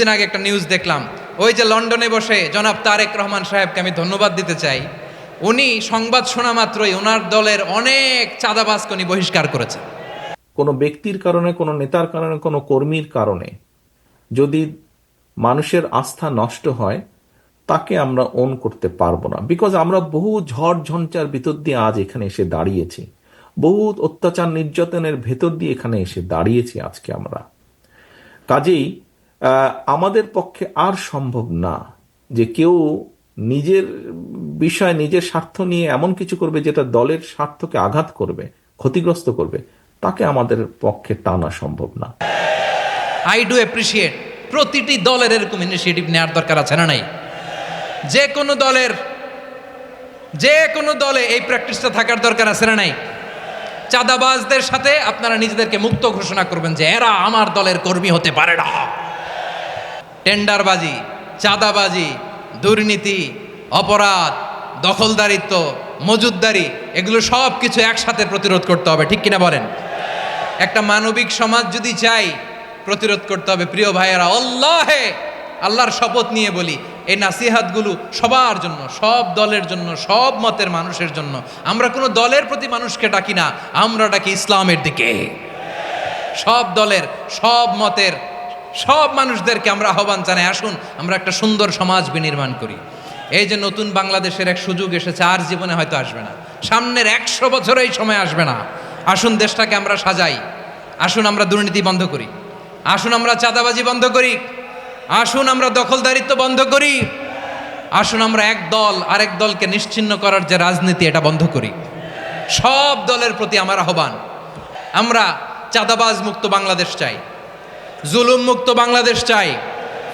দিন আগে একটা নিউজ দেখলাম, ওই যে লন্ডনে বসে জনাব তারেক রহমান সাহেবকে আমি ধন্যবাদ দিতে চাই। উনি সংবাদ শোনা মাত্রই ওনার দলের অনেক চাঁদাবাজকে উনি বহিষ্কার করেছেন। কোনো ব্যক্তির কারণে, কোনো নেতার কারণে, কোনো কর্মীর কারণে যদি মানুষের আস্থা নষ্ট হয়, তাকে আমরা ওন করতে পারবো না। বিকজ আমরা বহু ঝড় ঝঞ্ঝার ভিতর দিয়ে আজ এখানে এসে দাঁড়িয়েছি, বহু অত্যাচার নির্যাতনের ভেতর দিয়ে এখানে এসে দাঁড়িয়েছি আজকে আমরা। কাজেই আমাদের পক্ষে আর সম্ভব না যে কেউ নিজের বিষয়, নিজের স্বার্থ নিয়ে এমন কিছু করবে যেটা দলের স্বার্থকে আঘাত করবে, ক্ষতিগ্রস্ত করবে। তাকে আমাদের পক্ষে টানা সম্ভব না। আই ডু অ্যাপ্রিসিয়েট প্রতিটি দলের এরকম ইনিশিয়েটিভ নেওয়ার দরকার আছে না নাই? যে কোনো দলে এই প্র্যাকটিসটা থাকার দরকার আছে না নাই? চাঁদাবাজদের সাথে আপনারা নিজেদেরকে মুক্ত ঘোষণা করবেন যে এরা আমার দলের কর্মী হতে পারে না। টেন্ডারবাজি, চাঁদাবাজি, দুর্নীতি, অপরাধ, দখলদারিত্ব, মজুদদারি, এগুলো সব কিছু একসাথে প্রতিরোধ করতে হবে, ঠিক কিনা বলেন? একটা মানবিক সমাজ যদি চাই, প্রতিরোধ করতে হবে। প্রিয় ভাইয়েরা, আল্লাহর শপথ নিয়ে বলি, এই নাসিহাতগুলো সবার জন্য, সব দলের জন্য, সব মতের মানুষের জন্য। আমরা কোনো দলের প্রতি মানুষকে ডাকি না, আমরা ডাকি ইসলামের দিকে। সব দলের, সব মতের, সব মানুষদেরকে আমরা আহ্বান জানাই, আসুন আমরা একটা সুন্দর সমাজ বিনির্মাণ করি। এই যে নতুন বাংলাদেশের এক সুযোগ এসেছে, আর জীবনে হয়তো আসবে না, সামনের 100 বছরে এই সময় আসবে না। আসুন দেশটাকে আমরা সাজাই, আসুন আমরা দুর্নীতি বন্ধ করি, আসুন আমরা চাঁদাবাজি বন্ধ করি, আসুন আমরা দখলদারিত্ব বন্ধ করি, আসুন আমরা এক দল আরেক দলকে নিশ্চিহ্ন করার যে রাজনীতি, এটা বন্ধ করি। সব দলের প্রতি আমার আহ্বান, আমরা চাঁদাবাজ মুক্ত বাংলাদেশ চাই, জুলুম মুক্ত বাংলাদেশ চাই,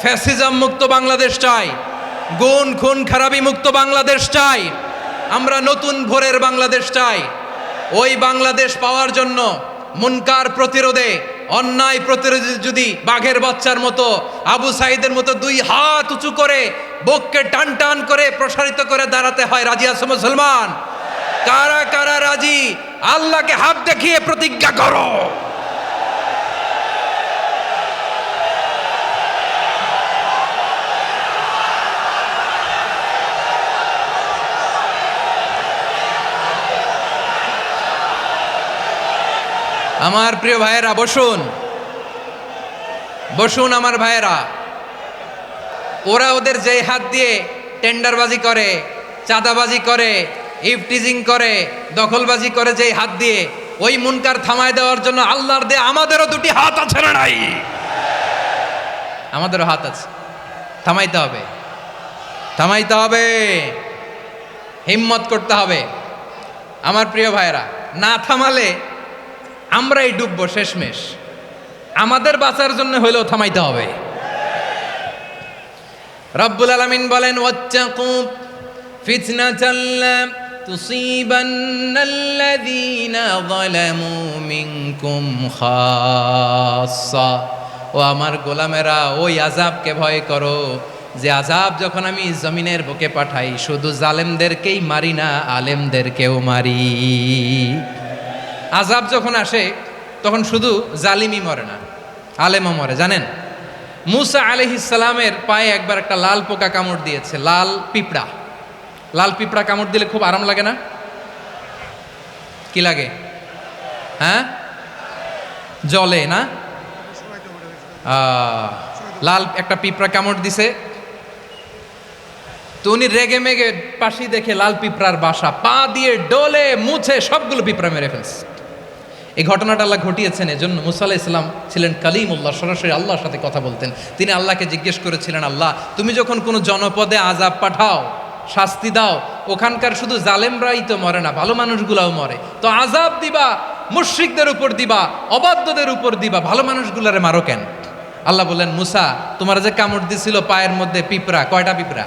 ফ্যাসিজম মুক্ত বাংলাদেশ চাই, গুণ খুন খারাপি মুক্ত বাংলাদেশ চাই। আমরা নতুন ভোরের বাংলাদেশ চাই। ওই বাংলাদেশ পাওয়ার জন্য মুনকার প্রতিরোধে, অন্যায় প্রতিরোধে যদি বাঘের বাচ্চার মতো, আবু সাঈদের মতো 2 হাত উঁচু করে, বুককে টান টান করে প্রসারিত করে দাঁড়াতে হয়, রাজি আছো মুসলমান? কারা কারা রাজি? আল্লাহকে হাত দেখিয়ে প্রতিজ্ঞা করো। আমার প্রিয় ভাইয়েরা, বসুন বসুন আমার ভাইয়েরা। ওরা ওদের যেই হাত দিয়ে টেন্ডারবাজি করে, চাঁদাবাজি করে, ইফটিজিং করে, দখলবাজি করে, যেই হাত দিয়ে, ওই মুনকার থামায় দেওয়ার জন্য আল্লাহর দিয়ে আমাদেরও 2টি হাত আছে না নাই? আমাদেরও হাত আছে, থামাইতে হবে, থামাইতে হবে, হিম্মত করতে হবে। আমার প্রিয় ভাইয়েরা, না থামালে আমরাই ডুববো শেষমেশ। আমাদের বাঁচার জন্য হইলেও থামাইতে হবে। রব্বুল আলামিন বলেন, ওয়াত্তাকু ফিতনাতাল লা তুসিবান্নাল্লাযীনা যালামু মিনকুম খাসসা। ও আমার গোলামেরা, ওই আযাবকে ভয় করো যে আযাব যখন আমি জমিনের বুকে পাঠাই, শুধু জালেমদেরকেই মারি না, আলেমদেরকেও মারি। আযাব যখন আসে তখন শুধু জালিমই মরে না, আলেমও মরে। জানেন, মুসা আলাইহিস সালামের পায়ে একবার একটা লাল পোকা কামড় দিয়েছে, লাল পিঁপড়া। লাল পিঁপড়া কামড় দিলে খুব আরাম লাগে না? কি লাগে? হ্যাঁ, জলে না? লাল একটা পিঁপড়া কামড় দিছে, তো উনি রেগে মেগে পাশি দেখে লাল পিঁপড়ার বাসা, পা দিয়ে ডলে মুছে সবগুলো পিঁপড়া মেরে ফেলছে। এই ঘটনাটা আল্লাহ ঘটিয়েছেন এজন্য, মুসা আলাইহিস সালাম ছিলেন কালিমুল্লাহ, সরাসরি আল্লাহর সাথে কথা বলতেন। তিনি আল্লাহকে জিজ্ঞেস করেছিলেন, আল্লাহ তুমি যখন কোনো জনপদে আযাব পাঠাও, শাস্তি দাও, ওখানকার শুধু জালেমরাই তো মরে না, ভালো মানুষগুলাও মরে, তো আযাব দিবা মুশরিকদের উপর দিবা, অবাধ্যদের উপর দিবা, ভালো মানুষগুলারে মারো কেন? আল্লাহ বললেন, মুসা তোমার যে কামড় দিছিল পায়ের মধ্যে পিঁপড়া, কয়টা পিঁপড়া?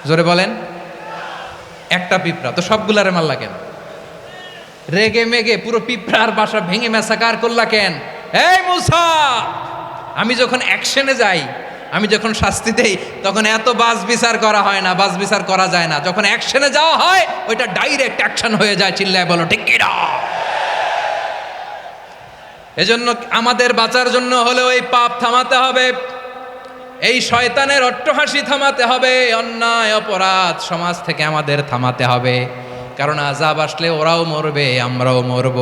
জোরে বলেন। একটা পিঁপড়া, তো সবগুলারে মারলা কেন? রেগে মেগে পুরো পিঁপড়ার বাসা ভেঙে ম্যাসাকার করলা কেন? এই মুসা, আমি যখন অ্যাকশনে যাই, আমি যখন শাস্তি দেই, তখন এত বাস বিচার করা হয় না, বাস বিচার করা যায় না। যখন অ্যাকশনে যাওয়া হয়, ওইটা ডাইরেক্ট অ্যাকশন হয়ে যায়। চিল্লায় বলো ঠিক কি না? এজন্য আমাদের বাঁচার জন্য হলে ওই পাপ থামাতে হবে। এই শয়তানের অট্টহাসি থামাতে হবে, অন্যায় অপরাধ সমাজ থেকে আমাদের থামাতে হবে, কারণ আযাব আসলে ওরাও মরবে, আমরাও মরব।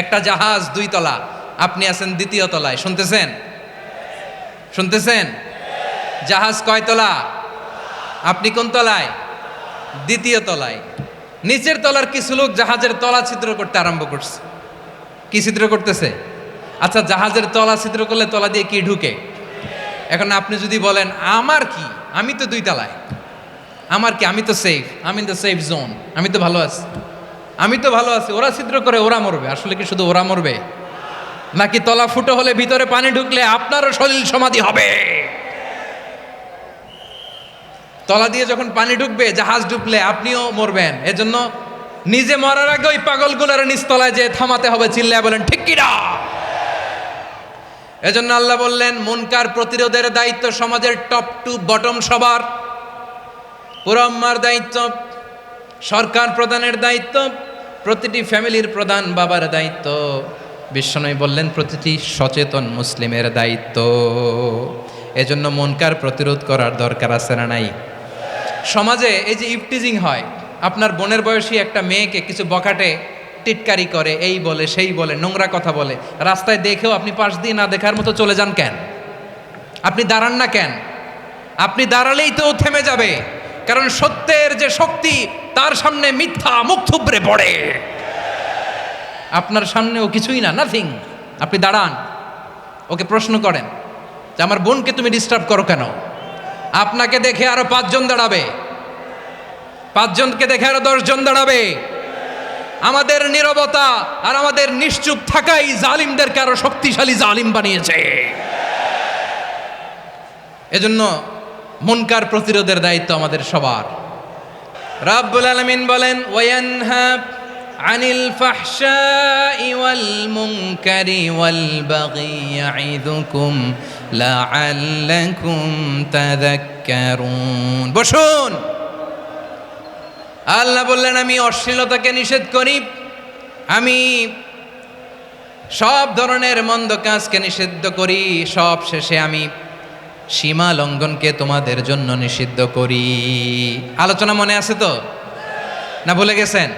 একটা জাহাজ 2 তলা, আপনি আছেন 2য় তলায়, শুনতেছেন? শুনতেছেন? জাহাজ কয় তলা? আপনি কোন তলায়? 2য় তলায়। নিচের তলার কিছু লোক জাহাজের তলা ছিদ্র করতে আরম্ভ করছে। কি ছিদ্র করতেছে? আচ্ছা, জাহাজের তলা ছিদ্র করলে তলা দিয়ে কি ঢুকে? এখন আপনি যদি বলেন আমার কি, আমি তো 2 তলায়, আমার কি, আমি তো সেফ, আমি ইন দ্য সেফ জোন, আমি তো ভালো আছি, আমি তো ভালো আছি, ওরা ছিদ্র করে ওরা মরবে। আসলে কি শুধু ওরা মরবে, নাকি তলা ফুটো হলে ভিতরে পানি ঢুকলে আপনারও সলিল সমাধি হবে? তলা দিয়ে যখন পানি ঢুকবে, জাহাজ ডুবলে আপনিও মরবেন। এজন্য নিজে মরার আগে ওই পাগলগুলোর নিচতলায় যে থামাতে হবে, চিল্লায় বলেন ঠিক কিনা? এজন্য আল্লাহ বললেন মুনকার প্রতিরোধের দায়িত্ব সমাজের টপ টু বটম সবার। পুরো আম্মার দায়িত্ব, সরকার প্রধানের দায়িত্ব, প্রতিটি ফ্যামিলির প্রধান বাবার দায়িত্ব, বিশ্বনবী বললেন প্রতিটি সচেতন মুসলিমের দায়িত্ব। এজন্য মুনকার প্রতিরোধ করার দরকার আছে না নাই? সমাজে এই যে ইফটিজিং হয়, আপনার বোনের বয়সী একটা মেয়েকে কিছু বখাটে টিটকারি করে, এই বলে সেই বলে, নোংরা কথা বলে, রাস্তায় দেখেও আপনি পাশ দিয়ে না দেখার মতো চলে যান কেন? আপনি দাঁড়ান না কেন? আপনি দাঁড়ালেই তো থেমে যাবে, কারণ সত্যের যে শক্তি তার সামনে মিথ্যা মুখ থুবড়ে পড়ে। আপনার সামনে ও কিছুই না, নাথিং। আপনি দাঁড়ান, ওকে প্রশ্ন করেন যে আমার বোনকে তুমি ডিস্টার্ব করো কেন? আপনাকে দেখে আরো 5 জন দাঁড়াবে, 5 জনকে দেখে আরো 10 জন দাঁড়াবে। আমাদের নীরবতা আর আমাদের নিশ্চুপ থাকাই জালিমদেরকে আরো শক্তিশালী জালিম বানিয়েছে। এজন্য মুনকার প্রতিরোধের দায়িত্ব আমাদের সবার। রাব্বুল আলামিন বলেন ওয়ায়ানহা আনিল ফাহশাই ওয়াল মুনকারি ওয়াল বাগি ইয়াইযুকুম লাআল্লাকুম তাযাক্কারুন। বসুন। আল্লাহ বললেন আমি অশ্লীলতাকে নিষেধ করি, আমি সব ধরনের মন্দ কাজকে নিষিদ্ধ করি, সব শেষে আমি সীমা লঙ্ঘনকে তোমাদের জন্য নিষিদ্ধ করি। আলোচনা মনে আছে তো, না ভুলে গেছেন?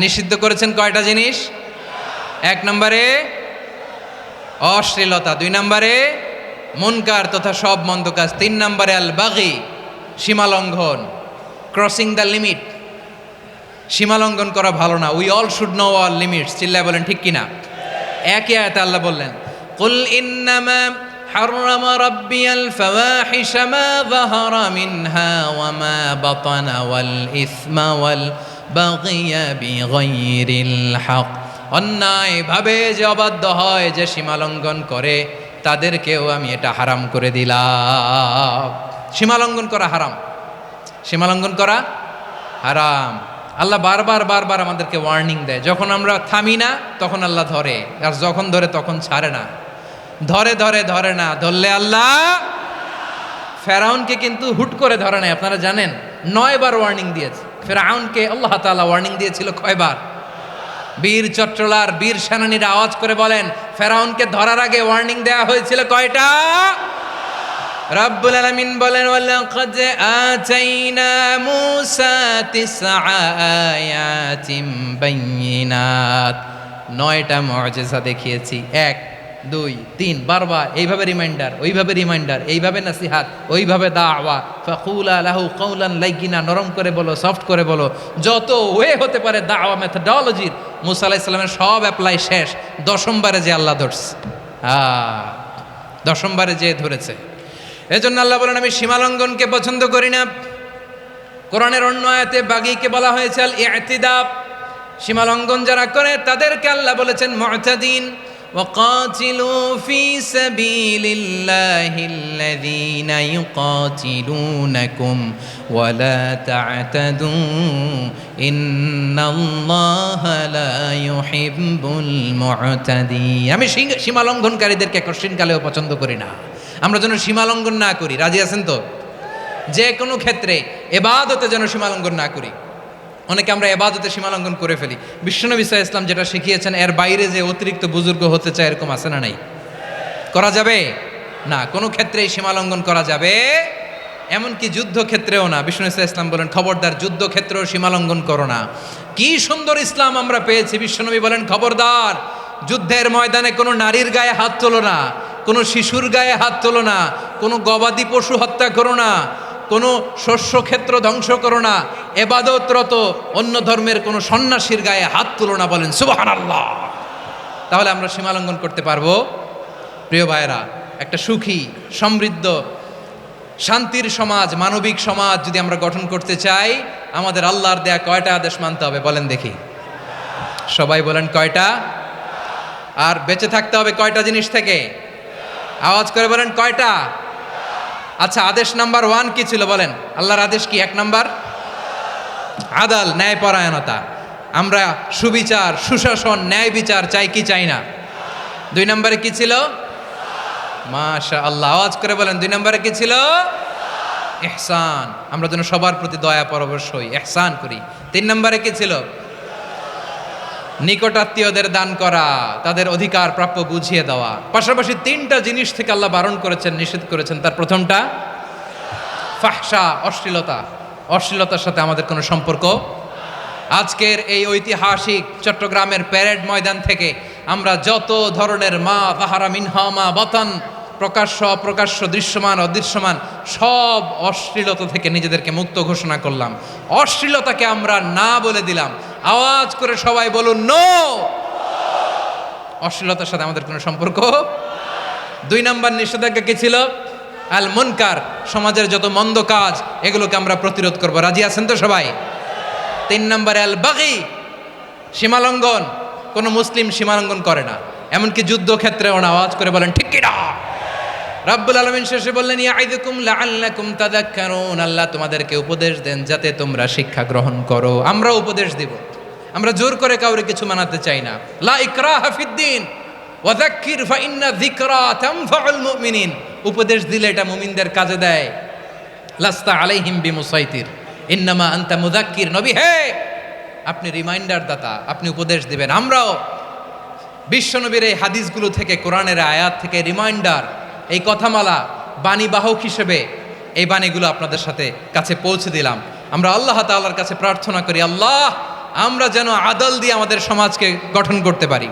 নিষিদ্ধ করেছেন কয়টা জিনিস? 1 নম্বরে অশ্লীলতা, 2 নম্বরে মুনকার তথা সব মন্দ কাজ, 3 নম্বরে আল বাগি সীমা লঙ্ঘন, ক্রসিং দ্য লিমিট। সীমা লঙ্ঘন করা ভালো না। We all should know our limits. চিল্লায় বলেন ঠিক কিনা? একই আয়াতে আল্লাহ বললেন কুল ইন্নামা حرم ربي الفواحش ما ظهر منها وما بطن والإثم والبغي بغير الحق। অন্যায় ভাবে যে অবাধ্য হয়, যে সীমা লঙ্ঘন করে, তাদেরকেও আমি এটা হারাম করে দিলাম। সীমা লঙ্ঘন করা হারাম, সীমা লঙ্ঘন করা হারাম। আল্লাহ বারবার আমাদেরকে ওয়ার্নিং দেয়। যখন আমরা থামি না তখন আল্লাহ ধরে, আর যখন ধরে তখন ছাড়ে না। ধরে না, ধরলে আল্লাহ। ফেরাউনকে কিন্তু হুট করে ধরে নাই, আপনারা জানেন 9 বার ওয়ার্নিং দিয়েছে। ফেরাউনকে আল্লাহ তাআলা ওয়ার্নিং দিয়েছিল কয়বার? বীর চট্টলার বীর সেনানীরা আওয়াজ করে বলেন ফেরাউনকে ধরার আগে ওয়ার্নিং দেওয়া হয়েছিল কয়টা? রাব্বুল আলামিন বলেন ওয়ালাকাদ আতাইনা মূসা 9 আয়াতিন বাইয়িনাত, 9টা মুআজিজা দেখিয়েছি। 1 2 3 বারবার এইভাবে রিমাইন্ডার, ওইভাবে রিমাইন্ডার, এইভাবে নসিহাত, ওইভাবে দাওয়া। ফাকুলা লাহু কাওলান লাইয়িনা, নরম করে বলো, সফট করে বলো, যত ওয়ে হতে পারে দাওয়া মেথডোলজির মুসা আলাইহিস সালামের সব অ্যাপ্লাই শেষ। 10ম বারে যে আল্লাহ ধরছে, 10ম বারে যে ধরেছে। এজন্য আল্লাহ বলেন আমি সীমালঙ্ঘনকে পছন্দ করি না। কোরআনের অন্য আয়াতে বাগীকে বলা হয়েছে আল ইতিদা, সীমালঙ্ঘন যারা করে তাদেরকে আল্লাহ বলেছেন মুতাদিন। وقاتلوا في سبيل الله الذين يقاتلونكم ولا تعتدوا إن الله لا يحب المعتدين। আমি সীমা লঙ্ঘনকারীদেরকে কোশ্চিনকালেও পছন্দ করি না। আমরা যেন সীমা লঙ্ঘন না করি, রাজি আছেন তো? যে কোনো ক্ষেত্রে ইবাদতে যেন সীমা লঙ্ঘন না করি। অনেকে আমরা ইবাদতে সীমা লঙ্ঘন করে ফেলি। বিশ্বনবী সাল্লাল্লাহু আলাইহি ওয়াসাল্লাম যেটা শিখিয়েছেন এর বাইরে যে অতিরিক্ত বুজুর্গ হতে চায়, এরকম আছে না নাই? করা যাবে? না, কোনো ক্ষেত্রেই সীমা লঙ্ঘন করা যাবে, এমনকি যুদ্ধক্ষেত্রেও না। বিষ্ণু ইসলাম বলেন, খবরদার যুদ্ধক্ষেত্রেও সীমা লঙ্ঘন করো না। কি সুন্দর ইসলাম আমরা পেয়েছি। বিশ্বনবী বলেন, খবরদার যুদ্ধের ময়দানে কোনো নারীর গায়ে হাত তোলো না, কোনো শিশুর গায়ে হাত তোলো না, কোনো গবাদি পশু হত্যা করো না, কোনো শস্যক্ষেত্র ধ্বংস করো না, এবাদতরত অন্য ধর্মের কোনো সন্ন্যাসীর গায়ে হাত তোলো না। বলেন সুবহানাল্লাহ। তাহলে আমরা সীমা লঙ্ঘন করতে পারবো? প্রিয় ভাইয়েরা, একটা সুখী, সমৃদ্ধ, শান্তির সমাজ, মানবিক সমাজ যদি আমরা গঠন করতে চাই, আমাদের আল্লাহর দেয়া কয়টা আদেশ মানতে হবে বলেন দেখি? সবাই বলেন কয়টা? আর বেঁচে থাকতে হবে কয়টা জিনিস থেকে? আওয়াজ করে বলেন কয়টা? আচ্ছা, আদেশ নাম্বার 1 কি ছিল বলেন? আল্লাহর আদেশ কি? 1 নাম্বার আদাল, ন্যায়পরায়ণতা। আমরা সুবিচার, সুশাসন, ন্যায় বিচার চাই কি চাই না? 2 নম্বরে কি ছিল? মাশাআল্লাহ, আওয়াজ করে বলেন 2 নম্বরে কি ছিল? ইহসান। আমরা যেন সবার প্রতি দয়া পরবশ হই, ইহসান করি। 3 নম্বরে কি ছিল? নিকটাত্মীয়দের দান করা, তাদের অধিকার প্রাপ্য বুঝিয়ে দেওয়া। পাশাপাশি 3টা জিনিস থেকে আল্লাহ বারণ করেছেন, নিষেধ করেছেন। তার প্রথমটা ফাহশা, অশ্লীলতা। অশ্লীলতার সাথে আমাদের কোনো সম্পর্ক। আজকের এই ঐতিহাসিক চট্টগ্রামের প্যারেড ময়দান থেকে আমরা যত ধরনের মা তাহারা মিনহা মা বাতান, প্রকাশ্য অপ্রকাশ্য, দৃশ্যমান অদৃশ্যমান, সব অশ্লীলতা থেকে নিজেদেরকে মুক্ত ঘোষণা করলাম। অশ্লীলতাকে আমরা না বলে দিলাম। আওয়াজ করে সবাই বলুন নো। অশ্লীলতার সাথে আমাদের কোনো সম্পর্ক। 2 নম্বর নিষেধাজ্ঞা কি ছিল? আল মুনকার, সমাজের যত মন্দ কাজ এগুলোকে আমরা প্রতিরোধ করব। রাজি আছেন তো সবাই? 3 নম্বরে আল বাগি, সীমালঙ্ঘন। কোনো মুসলিম সীমালঙ্ঘন করে না, এমনকি যুদ্ধক্ষেত্রেও না। আওয়াজ করে বলেন ঠিক কিনা? রাব্বুল আলামিন শেষে বললেন, ইয়াইদুকুম লাআল্লাকুম তাযাক্কারুন। আল্লাহ তোমাদেরকে উপদেশ দেন যাতে তোমরা শিক্ষা গ্রহণ করো। আমরা উপদেশ দিব, আমরা জোর করে কাউরে কিছু মানাতে চাই না। লা ইকরাহা ফিদ্দিন ওয়া যাক্কির ফাইন্না যিকরা তানফাউল মুমিনিন। উপদেশ দিলে এটা মুমিনদের কাজে দেয়। লাস্তা আলাইহিম বিমুসাইতির ইন্নামা আনতা মুযাক্কির। নবী হে, আপনি রিমাইন্ডার দাতা, আপনি উপদেশ দিবেন। আমরাও বিশ্বনবীর এই হাদিসগুলো থেকে, কোরআনের আয়াত থেকে রিমাইন্ডার, এই কথামালা, বাণীবাহক হিসেবে এই বাণীগুলো আপনাদের সাথে কাছে পৌঁছে দিলাম। আমরা আল্লাহ তাআলার কাছে প্রার্থনা করি, আল্লাহ আমরা যেন আদল দিয়ে আমাদের সমাজকে গঠন করতে পারি।